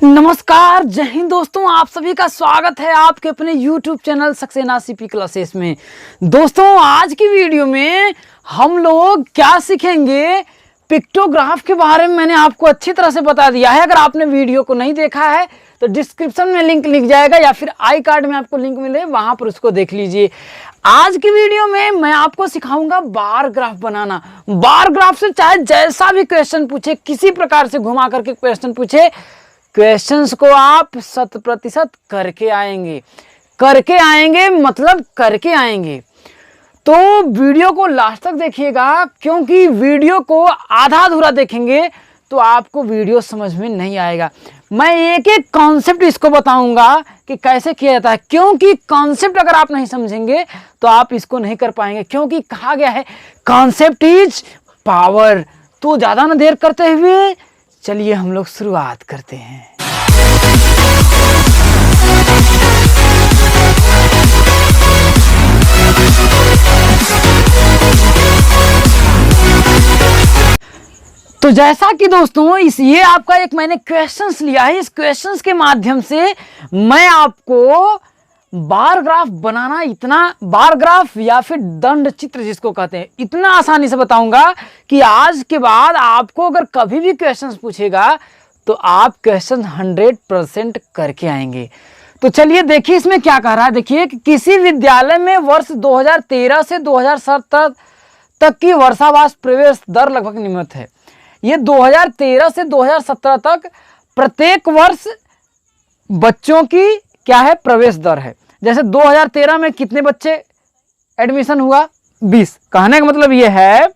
नमस्कार, जय हिंद दोस्तों। आप सभी का स्वागत है आपके अपने YouTube channel Saxena CP classes में। दोस्तों, आज की वीडियो में हम लोग क्या सीखेंगे, पिक्टोग्राफ के बारे में मैंने आपको अच्छी तरह से बता दिया है। अगर आपने वीडियो को नहीं देखा है तो डिस्क्रिप्शन में लिंक लिख जाएगा या फिर आई कार्ड में आपको लिंक मिले, वहां पर उसको देख लीजिए। आज की वीडियो में मैं आपको सिखाऊंगा बार ग्राफ बनाना। बार ग्राफ से चाहे जैसा भी क्वेश्चन पूछे, किसी प्रकार से घुमा करके क्वेश्चन पूछे, क्वेश्चंस को आप 100% करके आएंगे मतलब करके आएंगे। तो वीडियो को लास्ट तक देखिएगा, क्योंकि वीडियो को आधा अधूरा देखेंगे तो आपको वीडियो समझ में नहीं आएगा। मैं एक एक कॉन्सेप्ट इसको बताऊंगा कि कैसे किया जाता है, क्योंकि कॉन्सेप्ट अगर आप नहीं समझेंगे तो आप इसको नहीं कर पाएंगे, क्योंकि कहा गया है कॉन्सेप्ट इज पावर। तो ज्यादा ना देर करते हुए चलिए हम लोग शुरुआत करते हैं। तो जैसा कि दोस्तों ये आपका एक मैंने क्वेश्चंस लिया है, इस क्वेश्चंस के माध्यम से मैं आपको बार ग्राफ बनाना, इतना बार ग्राफ या फिर दंड चित्र जिसको कहते हैं, इतना आसानी से बताऊंगा कि आज के बाद आपको अगर कभी भी क्वेश्चंस पूछेगा तो आप क्वेश्चन 100% करके आएंगे। तो चलिए देखिए इसमें क्या कह रहा है। देखिए कि किसी विद्यालय में वर्ष 2013 से 2017 तक की वर्षावास प्रवेश दर लगभग निम्नलिखित है। ये 2013 से 2017 तक प्रत्येक वर्ष बच्चों की क्या है, प्रवेश दर है। जैसे 2013 में कितने बच्चे एडमिशन हुआ, 20। कहने का मतलब ये है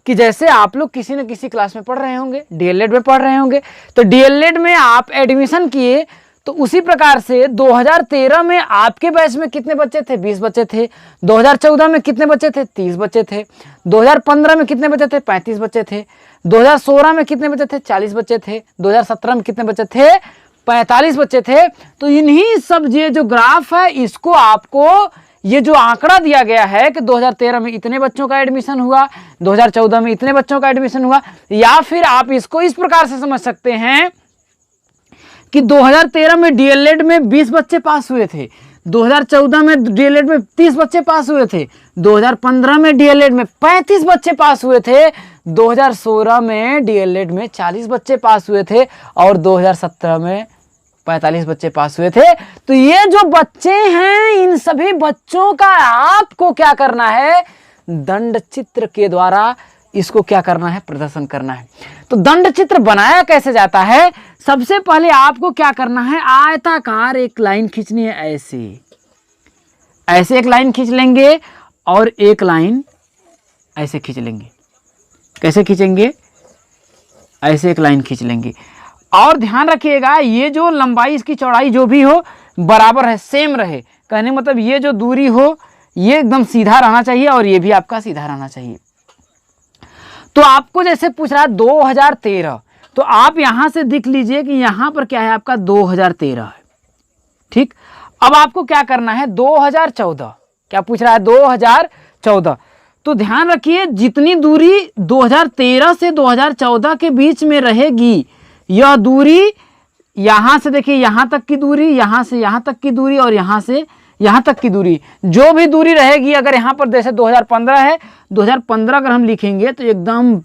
कि जैसे आप लोग किसी न किसी क्लास में पढ़ रहे होंगे, डीएलएड में पढ़ रहे होंगे, तो डीएलएड में आप एडमिशन किए, तो उसी प्रकार से 2013 में आपके बैच में कितने बच्चे थे, 20 बच्चे थे। 2014 में कितने बच्चे थे, 30 बच्चे थे। 2015 में कितने बच्चे थे, 35 बच्चे थे। 2016 में कितने बच्चे थे, 40 बच्चे थे। 2017 में कितने बच्चे थे, 45 बच्चे थे। तो इन्हीं सब ये जो ग्राफ है, इसको आपको ये जो आंकड़ा दिया गया है कि 2013 में इतने बच्चों का एडमिशन हुआ, 2014 में इतने बच्चों का एडमिशन हुआ, या फिर आप इसको इस प्रकार से समझ सकते हैं कि 2013 में डीएलएड में 20 बच्चे पास हुए थे, 2014 में डीएलएड में 30 बच्चे पास हुए थे, 2015 में डीएलएड में 35 बच्चे पास हुए थे, 2016 में डीएलएड में 40 बच्चे पास हुए थे और 2017 में 45 बच्चे पास हुए थे। तो ये जो बच्चे हैं, इन सभी बच्चों का आपको क्या करना है, दंड चित्र के द्वारा इसको क्या करना है, प्रदर्शन करना है। तो दंड चित्र बनाया कैसे जाता है, सबसे पहले आपको क्या करना है, आयताकार एक लाइन खींचनी है। ऐसे एक लाइन खींच लेंगे और एक लाइन ऐसे खींच लेंगे। कैसे खींचेंगे, ऐसे एक लाइन खींच लेंगे। और ध्यान रखिएगा, ये जो लंबाई, इसकी चौड़ाई जो भी हो बराबर है, सेम रहे। कहने मतलब ये जो दूरी हो ये एकदम सीधा रहना चाहिए और ये भी आपका सीधा रहना चाहिए। तो आपको जैसे पूछ रहा है 2013, तो आप यहां से देख लीजिए कि यहां पर क्या है, आपका 2013 है। ठीक, अब आपको क्या करना है, 2014, क्या पूछ रहा है, 2014। तो ध्यान रखिए, जितनी दूरी 2013 से 2014 के बीच में रहेगी, यह दूरी यहां से देखिए यहां तक की दूरी, यहां से यहां तक की दूरी और यहां से यहां तक की दूरी, जो भी दूरी रहेगी, अगर यहां पर जैसे 2015 है, 2015 अगर हम लिखेंगे तो एकदम,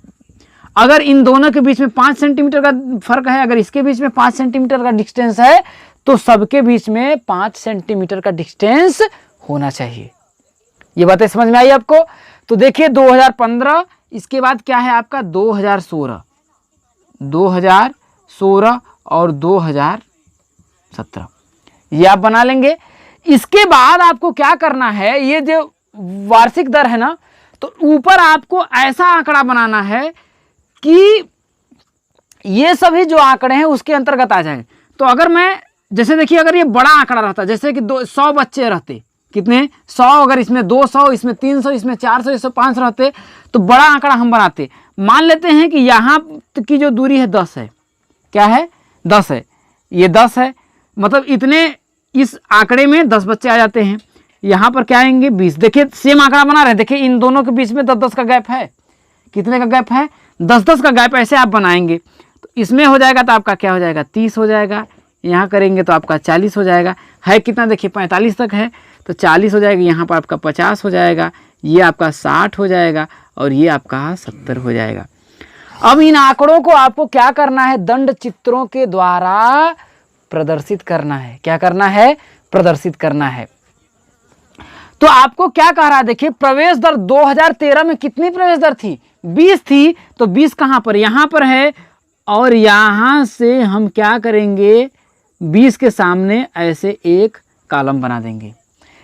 अगर इन दोनों के बीच में 5 सेंटीमीटर का फर्क है, अगर इसके बीच में 5 सेंटीमीटर का डिस्टेंस है, तो सबके बीच में 5 सेंटीमीटर का डिस्टेंस होना चाहिए। ये बातें समझ में आई आपको। तो देखिए 2015, इसके बाद क्या है आपका 2016 और 2017, ये आप बना लेंगे। इसके बाद आपको क्या करना है, ये जो वार्षिक दर है ना, तो ऊपर आपको ऐसा आंकड़ा बनाना है कि ये सभी जो आंकड़े हैं उसके अंतर्गत आ जाए। तो अगर मैं जैसे देखिए, अगर ये बड़ा आंकड़ा रहता, जैसे कि 100 बच्चे रहते, कितने 100, अगर इसमें 200, इसमें 300, इसमें 400, इसमें 500 रहते, तो बड़ा आंकड़ा हम बनाते। मान लेते हैं कि यहाँ की जो दूरी है 10 है, क्या है, 10 है, ये 10 है, मतलब इतने, इस आंकड़े में 10 बच्चे आ जाते हैं। यहाँ पर क्या आएंगे, 20। देखिए सेम आंकड़ा बना रहे हैं, देखिए इन दोनों के बीच में 10-10 का गैप है। कितने का गैप है, 10-10 का गैप। ऐसे आप बनाएंगे। तो इसमें हो जाएगा तो आपका क्या हो जाएगा 30 हो जाएगा, यहाँ करेंगे तो आपका 40 हो जाएगा। है कितना देखिए 45 तक है तो 40 हो जाएगा, यहाँ पर आपका 50 हो जाएगा, ये आपका 60 हो जाएगा और ये आपका 70 हो जाएगा। अब इन आंकड़ों को आपको क्या करना है, दंड चित्रों के द्वारा प्रदर्शित करना है। क्या करना है, प्रदर्शित करना है। तो आपको क्या कह रहा है, देखिए प्रवेश दर 2013 में कितनी प्रवेश दर थी, 20 थी। तो 20 कहाँ पर, यहाँ पर है और यहाँ से हम क्या करेंगे 20 के सामने ऐसे एक कॉलम बना देंगे।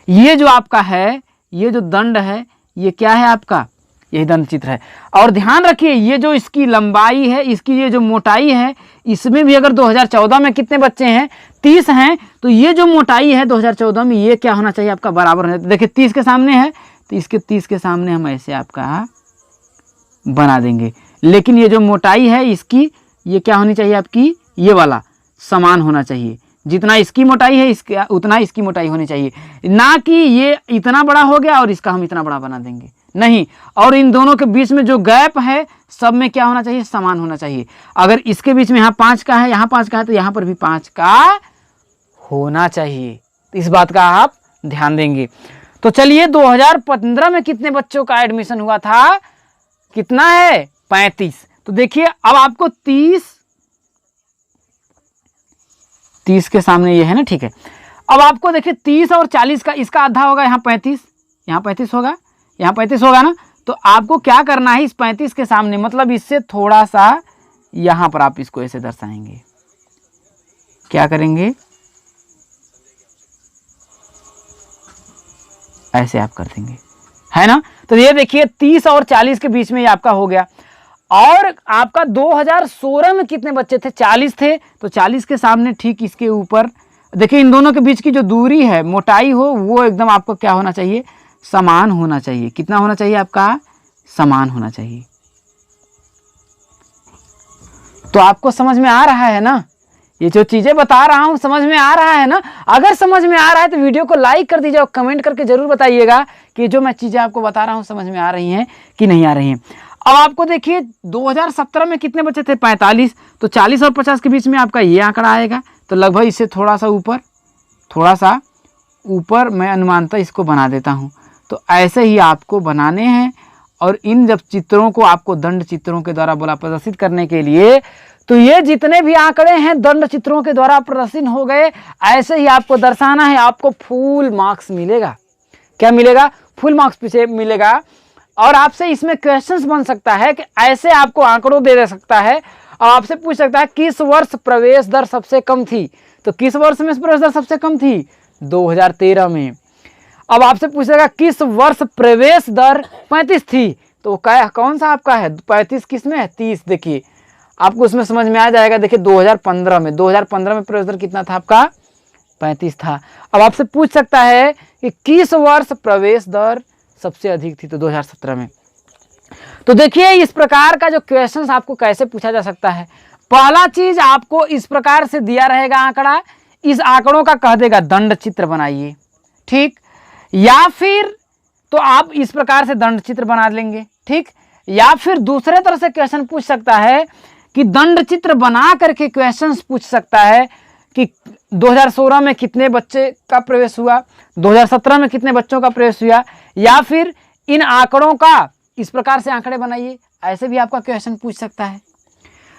ये जो आपका है, ये जो दंड है, ये क्या है आपका, यही दंड चित्र है। और ध्यान रखिए ये जो इसकी लंबाई है, इसकी ये जो मोटाई है, इसमें भी अगर 2014 में कितने बच्चे हैं 30 हैं, तो ये जो मोटाई है 2014 में ये क्या होना चाहिए आपका बराबर है। देखिए 30 के सामने है तो इसके 30 के सामने हम ऐसे आपका बना देंगे। लेकिन ये जो मोटाई है इसकी, ये क्या होनी चाहिए आपकी, ये वाला समान होना चाहिए। जितना इसकी मोटाई है इसके उतना इसकी मोटाई होनी चाहिए, ना कि ये इतना बड़ा हो गया और इसका हम इतना बड़ा बना देंगे, नहीं। और इन दोनों के बीच में जो गैप है सब में क्या होना चाहिए, समान होना चाहिए। अगर इसके बीच में यहाँ 5 का है, यहाँ 5 का है, तो यहाँ पर भी 5 का होना चाहिए। तो इस बात का आप ध्यान देंगे। तो चलिए 2015 में कितने बच्चों का एडमिशन हुआ था, कितना है 35। तो देखिए अब आपको 30 के सामने ये है ना, ठीक है। अब आपको देखिए 30 और 40 का, इसका आधा होगा यहाँ 35, यहाँ 35 होगा, यहाँ 35 होगा ना। तो आपको क्या करना है, इस 35 के सामने मतलब इससे थोड़ा सा यहाँ पर आप इसको ऐसे दर्शाएंगे। क्या करेंगे, ऐसे आप कर देंगे, है ना। तो ये देखिए 30 और 40 के बीच में ये आपका हो गया। और आपका 2016 में कितने बच्चे थे, 40 थे। तो 40 के सामने ठीक इसके ऊपर देखिए इन दोनों के बीच की जो दूरी है, मोटाई हो, वो एकदम आपको क्या होना चाहिए, समान होना चाहिए। कितना होना चाहिए आपका, समान होना चाहिए। तो आपको समझ में आ रहा है ना, ये जो चीजें बता रहा हूं समझ में आ रहा है ना। अगर समझ में आ रहा है तो वीडियो को लाइक कर दीजिए और कमेंट करके जरूर बताइएगा कि जो मैं चीजें आपको बता रहा हूं समझ में आ रही हैं कि नहीं आ रही हैं। अब आपको देखिए 2017 में कितने बच्चे थे 45। तो 40 और 50 के बीच में आपका ये आंकड़ा आएगा। तो लगभग इससे थोड़ा सा ऊपर मैं अनुमानतः इसको बना देता हूँ। तो ऐसे ही आपको बनाने हैं। और इन जब चित्रों को आपको दंड चित्रों के द्वारा बोला प्रदर्शित करने के लिए, तो ये जितने भी आंकड़े हैं दंड चित्रों के द्वारा प्रदर्शित हो गए, ऐसे ही आपको दर्शाना है। आपको फुल मार्क्स मिलेगा। क्या मिलेगा, फुल मार्क्स पीछे मिलेगा। और आपसे इसमें क्वेश्चंस बन सकता है कि ऐसे आपको आंकड़ों दे सकता है और आपसे पूछ सकता है किस वर्ष प्रवेश दर सबसे कम थी। तो किस वर्ष में प्रवेश दर सबसे कम थी, 2013 में। अब आपसे पूछेगा किस वर्ष प्रवेश दर 35 थी। तो कौन सा आपका है 35, किस में है 30। देखिए आपको उसमें समझ में आ जाएगा। देखिए 2015 में प्रवेश दर कितना था आपका, 35 था। अब आपसे पूछ सकता है कि किस वर्ष प्रवेश दर सबसे अधिक थी। तो 2017 में। तो देखिए इस प्रकार का जो क्वेश्चन आपको कैसे पूछा जा सकता है। पहला चीज आपको इस प्रकार से दिया रहेगा आंकड़ा, इस आंकड़ों का कह देगा दंड चित्र बनाइए, ठीक। या फिर तो आप इस प्रकार से दंड चित्र बना लेंगे, ठीक। या फिर दूसरे तरह से क्वेश्चन पूछ सकता है कि दंड चित्र बना करके क्वेश्चन पूछ सकता है कि 2016 में कितने बच्चे का प्रवेश हुआ, 2017 में कितने बच्चों का प्रवेश हुआ। या फिर इन आंकड़ों का इस प्रकार से आंकड़े बनाइए, ऐसे भी आपका क्वेश्चन पूछ सकता है।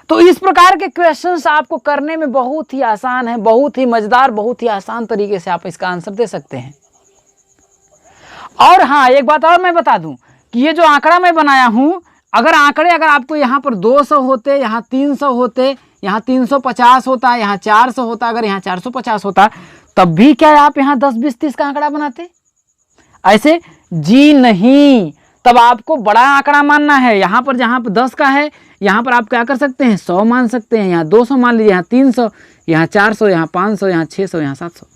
तो इस प्रकार के क्वेश्चंस आपको करने में बहुत ही आसान है, बहुत ही मजेदार, बहुत ही आसान तरीके से आप इसका आंसर दे सकते हैं। और हाँ, एक बात और मैं बता दूं कि ये जो आंकड़ा मैं बनाया हूं, अगर आपको यहाँ पर 200 होते, यहाँ 300 होते, यहाँ 350 होता, यहाँ 400 होता, अगर यहाँ 450 होता, तब भी क्या आप यहाँ 10, 20, 30 का आंकड़ा बनाते? ऐसे जी नहीं। तब आपको बड़ा आंकड़ा मानना है। यहाँ पर जहाँ पर 10 का है, यहाँ पर आप क्या कर सकते हैं 100 मान सकते हैं, यहाँ 200 मान लीजिए, यहाँ 300, यहाँ 400, यहाँ 500, यहाँ 600, यहाँ 700।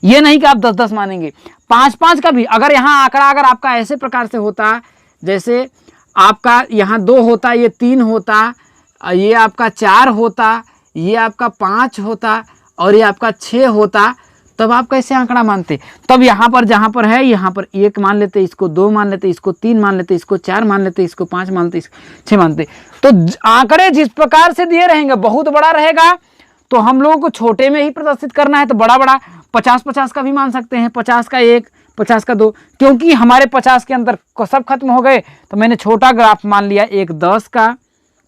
ये नहीं कि आप 10-10 मानेंगे। 5-5 का भी अगर यहाँ आंकड़ा अगर आपका ऐसे प्रकार से होता, जैसे आपका यहाँ 2 होता, ये 3 होता, ये आपका 4 होता, ये आपका 5 होता और ये आपका 6 होता, तब आप कैसे आंकड़ा मानते? तब यहाँ पर जहाँ पर है यहाँ पर 1 मान लेते, इसको 2 मान लेते, इसको 3 मान लेते, इसको 4 मान लेते, इसको 5 मानते, इसको 6 मानते। तो आंकड़े जिस प्रकार से दिए रहेंगे, बहुत बड़ा रहेगा तो हम लोगों को छोटे में ही प्रदर्शित करना है, तो बड़ा बड़ा 50-50 का भी मान सकते हैं, 50 का 1, 50 का 2, क्योंकि हमारे 50 के अंदर सब खत्म हो गए तो मैंने छोटा ग्राफ मान लिया, एक 10 का,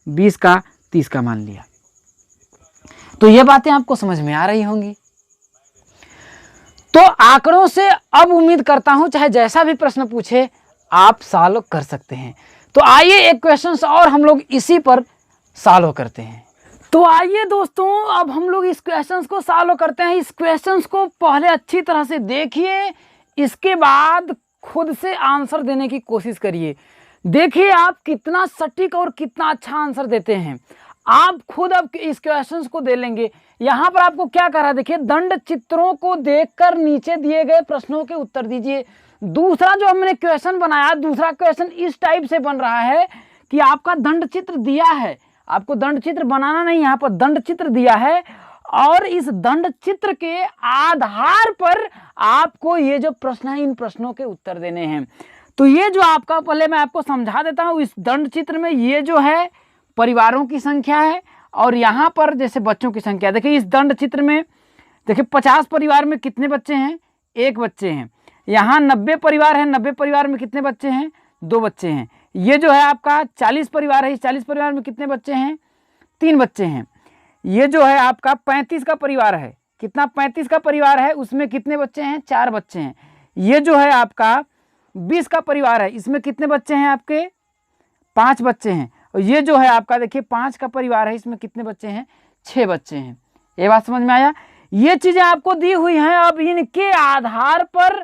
20 का, 30 का मान लिया। तो ये बातें आपको समझ में आ रही होंगी। तो आंकड़ों से अब उम्मीद करता हूं चाहे जैसा भी प्रश्न पूछे आप सॉल्व कर सकते हैं। तो आइए एक क्वेश्चन और हम लोग इसी पर सॉल्व करते हैं। तो आइए दोस्तों अब हम लोग इस क्वेश्चन को सॉल्व करते हैं। इस क्वेश्चन को पहले अच्छी तरह से देखिए, इसके बाद खुद से आंसर देने की कोशिश करिए। देखिए आप कितना सटीक और कितना अच्छा आंसर देते हैं। आप खुद अब इस क्वेश्चन को दे लेंगे। यहाँ पर आपको क्या कर रहा है, देखिए दंड चित्रों को देखकर नीचे दिए गए प्रश्नों के उत्तर दीजिए। दूसरा जो हमने क्वेश्चन बनाया, दूसरा क्वेश्चन इस टाइप से बन रहा है कि आपका दंड चित्र दिया है, आपको दंड चित्र बनाना नहीं, यहाँ पर दंड चित्र दिया है और इस दंड चित्र के आधार पर आपको ये जो प्रश्न है इन प्रश्नों के उत्तर देने हैं। तो ये जो आपका, पहले मैं आपको समझा देता हूँ। इस दंड चित्र में ये जो है परिवारों की संख्या है और यहाँ पर जैसे बच्चों की संख्या। देखिए इस दंड चित्र में देखिए 50 परिवार में कितने बच्चे हैं, 1 बच्चे हैं। यहाँ 90 परिवार है, 90 परिवार में कितने बच्चे हैं, 2 बच्चे हैं। ये जो है आपका 40 परिवार है, इस 40 परिवार में कितने बच्चे हैं, 3 बच्चे हैं। ये जो है आपका 35 का परिवार है, कितना 35 का परिवार है, उसमें कितने बच्चे हैं, 4 बच्चे हैं। ये जो है आपका 20 का परिवार है, इसमें कितने बच्चे हैं आपके, 5 बच्चे हैं। और ये जो है आपका देखिए 5 का परिवार है, इसमें कितने बच्चे हैं, 6 बच्चे हैं। ये बात समझ में आया? ये चीजें आपको दी हुई हैं। अब इनके आधार पर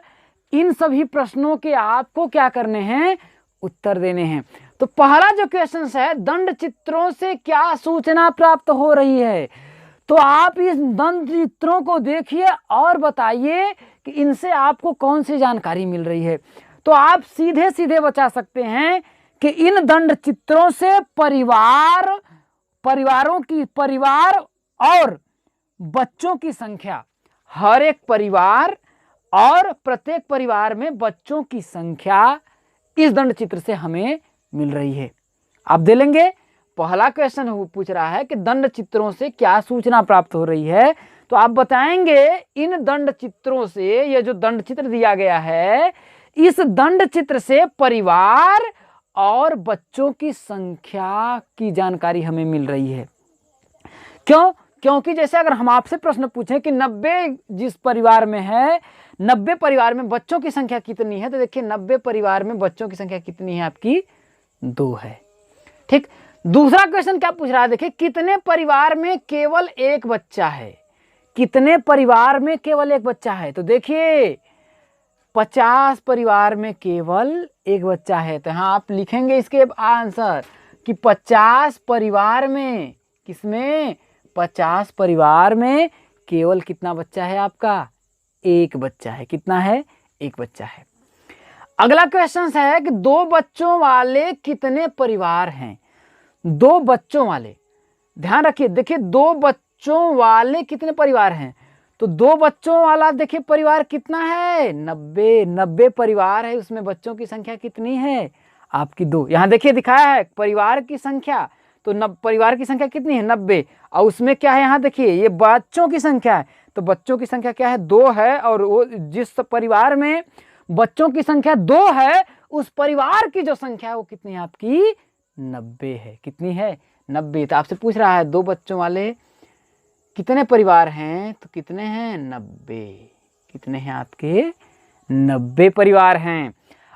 इन सभी प्रश्नों के आपको क्या करने हैं, उत्तर देने हैं। तो पहला जो क्वेश्चन है, दंड चित्रों से क्या सूचना प्राप्त हो रही है। तो आप इस दंड चित्रों को देखिए और बताइए कि इनसे आपको कौन सी जानकारी मिल रही है। तो आप सीधे सीधे बता सकते हैं कि इन दंड चित्रों से परिवार और बच्चों की संख्या, हर एक परिवार और प्रत्येक परिवार में बच्चों की संख्या इस दंड चित्र से हमें मिल रही है। आप दे लेंगे। पहला क्वेश्चन पूछ रहा है कि दंड चित्रों से क्या सूचना प्राप्त हो रही है, तो आप बताएंगे इन दंड चित्रों से, ये जो दंड चित्र दिया गया है, इस दंड चित्र से परिवार और बच्चों की संख्या की जानकारी हमें मिल रही है। क्यों? क्योंकि जैसे अगर हम आपसे प्रश्न पूछें कि 90 जिस परिवार में है, 90 परिवार में बच्चों की संख्या कितनी है, तो देखिए 90 परिवार में बच्चों की संख्या कितनी है आपकी, 2 है। ठीक। दूसरा क्वेश्चन क्या पूछ रहा है, देखिए कितने परिवार में केवल 1 बच्चा है, कितने परिवार में केवल 1 बच्चा है। तो देखिए 50 परिवार में केवल 1 बच्चा है। तो यहाँ आप लिखेंगे इसके आंसर कि 50 परिवार में, किसमें, 50 परिवार में केवल कितना बच्चा है आपका, 1 बच्चा है। कितना है, 1 बच्चा है। अगला क्वेश्चन है कि 2 बच्चों वाले कितने परिवार हैं। 2 बच्चों वाले, ध्यान रखिए, देखिए 2 बच्चों वाले कितने परिवार हैं। तो 2 बच्चों वाला देखिए परिवार कितना है, 90 परिवार है, उसमें बच्चों की संख्या कितनी है आपकी, 2। यहाँ देखिए दिखाया है परिवार की संख्या, तो परिवार की संख्या कितनी है, 90, और उसमें क्या है, यहाँ देखिए ये बच्चों की संख्या है, तो बच्चों की संख्या क्या है, 2 है। और वो जिस परिवार में बच्चों की संख्या 2 है, उस परिवार की जो संख्या है वो कितनी है आपकी, 90 है। कितनी है, 90। तो आपसे पूछ रहा है 2 बच्चों वाले कितने परिवार हैं, तो कितने हैं, 90। कितने हैं आपके, 90 परिवार हैं।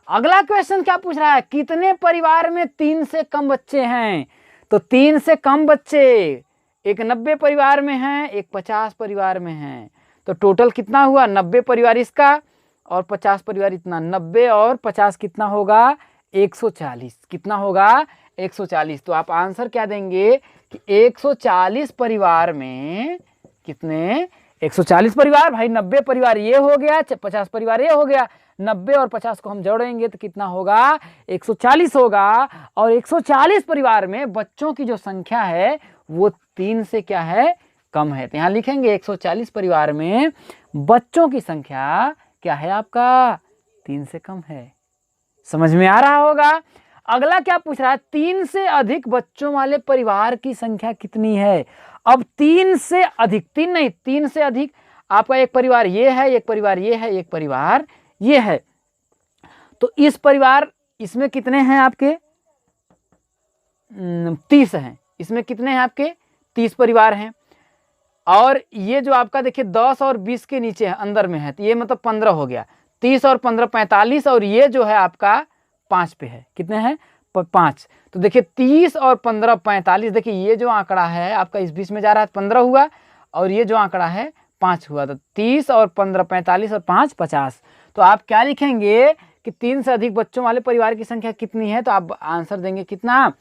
अगला क्वेश्चन क्या पूछ रहा है, कितने परिवार में 3 से कम बच्चे हैं। तो 3 से कम बच्चे, एक 90 परिवार में हैं, एक 50 परिवार में हैं। तो टोटल कितना हुआ, 90 परिवार इसका और 50 परिवार इतना, 90 और 50 कितना होगा, 140। कितना होगा, 140। तो आप आंसर क्या देंगे कि 140 परिवार में कितने, 140 परिवार, भाई 90 परिवार ये हो गया, 50 परिवार ये हो गया, 90 और 50 को हम जोड़ेंगे तो कितना होगा, 140 होगा। और 140 परिवार में बच्चों की जो संख्या है वो 3 से क्या है, कम है। तो यहाँ लिखेंगे 140 परिवार में बच्चों की संख्या क्या है आपका, 3 से कम है। समझ में आ रहा होगा। अगला क्या पूछ रहा है, 3 से अधिक बच्चों वाले परिवार की संख्या कितनी है। अब 3 से अधिक, 3 नहीं, 3 से अधिक आपका एक परिवार ये है, एक परिवार ये है, एक परिवार ये है। तो इस परिवार, इसमें कितने हैं आपके, 30 हैं। इसमें कितने हैं आपके, 30 परिवार हैं। और ये जो आपका देखिए 10 और 20 के नीचे है, अंदर में है, तो ये मतलब 15 हो गया। 30 और 15 45, और ये जो है आपका 5 पे है। कितने हैं, 5। तो देखिए 30 और 15 45, देखिए ये जो आंकड़ा है आपका इस बीच में जा रहा है, 15 हुआ, और ये जो आंकड़ा है 5 हुआ। तो 30 और 15 45 और 5 50। तो आप क्या लिखेंगे कि 3 से अधिक बच्चों वाले परिवार की संख्या कितनी है, तो आप आंसर देंगे कितना,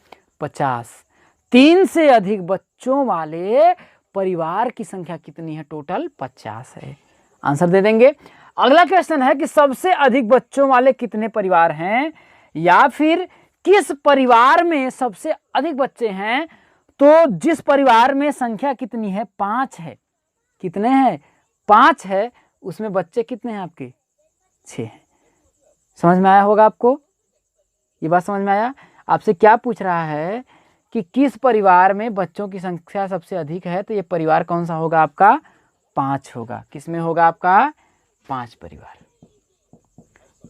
50। 3 से अधिक बच्चों वाले परिवार की संख्या कितनी है, टोटल 50 है। आंसर दे देंगे। अगला क्वेश्चन है कि सबसे अधिक बच्चों वाले कितने परिवार हैं, या फिर किस परिवार में सबसे अधिक बच्चे हैं। तो जिस परिवार में संख्या कितनी है, 5 है। कितने हैं, 5 है। उसमें बच्चे कितने हैं आपके, 6 हैं। समझ में आया होगा आपको, ये बात समझ में आया। आपसे क्या पूछ रहा है कि किस परिवार में बच्चों की संख्या सबसे अधिक है, तो ये परिवार कौन सा होगा आपका, 5 होगा। किसमें होगा आपका, 5 परिवार।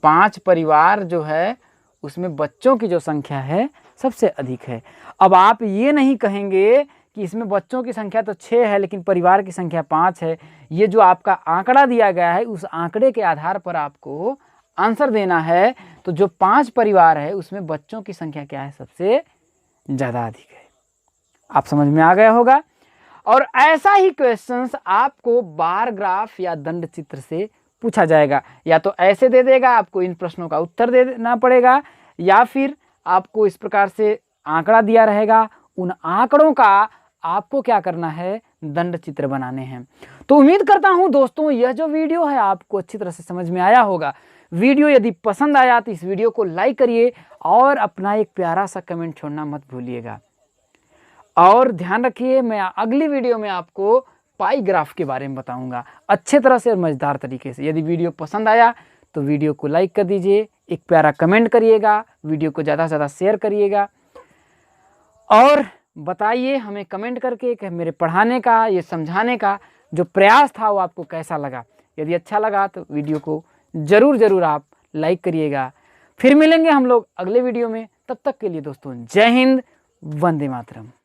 5 परिवार जो है उसमें बच्चों की जो संख्या है सबसे अधिक है। अब आप ये नहीं कहेंगे कि इसमें बच्चों की संख्या तो 6 है लेकिन परिवार की संख्या 5 है। ये जो आपका आंकड़ा दिया गया है उस आंकड़े के आधार पर आपको आंसर देना है। तो जो 5 परिवार है उसमें बच्चों की संख्या क्या है, सबसे ज़्यादा अधिक है। आप समझ में आ गया होगा। और ऐसा ही क्वेश्चंस आपको बार ग्राफ या दंड चित्र से पूछा जाएगा। या तो ऐसे दे देगा, आपको इन प्रश्नों का उत्तर दे देना पड़ेगा, या फिर आपको इस प्रकार से आंकड़ा दिया रहेगा, उन आंकड़ों का आपको क्या करना है, दंड चित्र बनाने हैं। तो उम्मीद करता हूं दोस्तों यह जो वीडियो है आपको अच्छी तरह से समझ में आया होगा। वीडियो यदि पसंद आया तो इस वीडियो को लाइक करिए और अपना एक प्यारा सा कमेंट छोड़ना मत भूलिएगा। और ध्यान रखिए, मैं अगली वीडियो में आपको पाई ग्राफ के बारे में बताऊंगा अच्छे तरह से और मज़ेदार तरीके से। यदि वीडियो पसंद आया तो वीडियो को लाइक कर दीजिए, एक प्यारा कमेंट करिएगा, वीडियो को ज़्यादा से ज़्यादा शेयर करिएगा और बताइए हमें कमेंट करके कि मेरे पढ़ाने का, ये समझाने का जो प्रयास था वो आपको कैसा लगा। यदि अच्छा लगा तो वीडियो को ज़रूर आप लाइक करिएगा। फिर मिलेंगे हम लोग अगले वीडियो में। तब तक के लिए दोस्तों जय हिंद, वंदे मातरम।